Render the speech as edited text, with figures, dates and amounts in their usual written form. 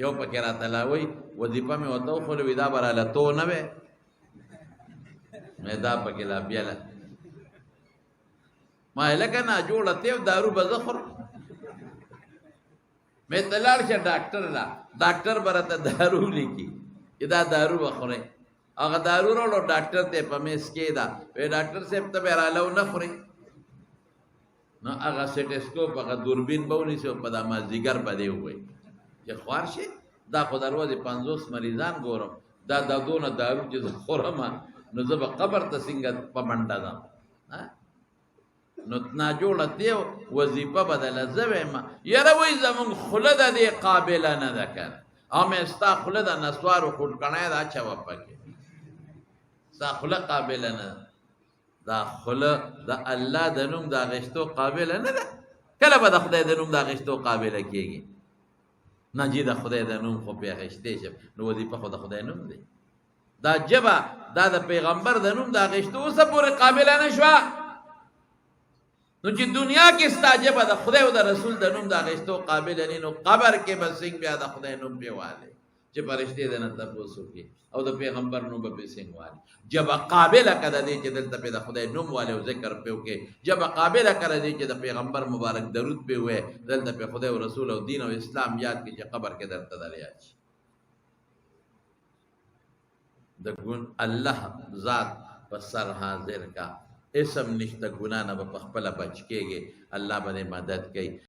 یو پکې راته لا وایي وظیفه مې ورته وښوله وي دا به راله تو نه وی مې دا پکې لا بیله ما لکه ناجوړه تیو دارو به زه خورم مې ته لاړ شه ډاکټر لا ډاکټر به راته دارو لیکي چې دا دارو به خورئ هغه دارو راوړو ډاکټر ته په میز کېږده وی ډاکټر صاحب ته به یې راله ونه خورئ نو هغه سټسکوپ هغه دوربین به ونیسي او په دا مازدیګر به دې ووایي چې خوار شي دا خو د ورځې 50 مریضان ګورم دا دونه دارو چې زه خورم نو زه به قبر ته څنګه په منډه ځم نو ناجوړه دیو وظیفه بدله زه وایم یاره وایي زمونږ خوله د دې قابله نه ده که نه او مې ستا خوله د نسوارو خوټکڼی ده اچوه پکې ستا خوله قابله نه ده دا خوله د الله د نوم د اخیستو قابله نه ده کله به د خدای د نوم د اخیستو قابله کېږي نه جي د خدای د نوم خو پې اخیستی شم نو وظیفه خو د خدای نوم دی دا ژبه دا د پیغمبر د نوم د اخیستو اوسه پورې قابله نه شوه نو چې دنیا کې ستا ژبه د خدای او د رسول د نوم د اخیستو قابله نه نو قبر کې به څنګه بیا د خدای نوم پې والې چې فرشتې دنه تپوس وکړي او د پیغمبر نوم به پې څنګه والي ژبه قابله که د دې چې دلته پې د خدای نوم والي او ذکر پې وکړي ژبه قابله که د دې چې د پیغمبر مبارک درود پې ووایې دلته پې خدای او رسول او دین او اسلام یاد کړي چې قبر کې درته در یاد شي د الله ذات په سر حاضر کا اسم نشته ګناه نه به په خپله بچ کېږي الله به دې مدد کوي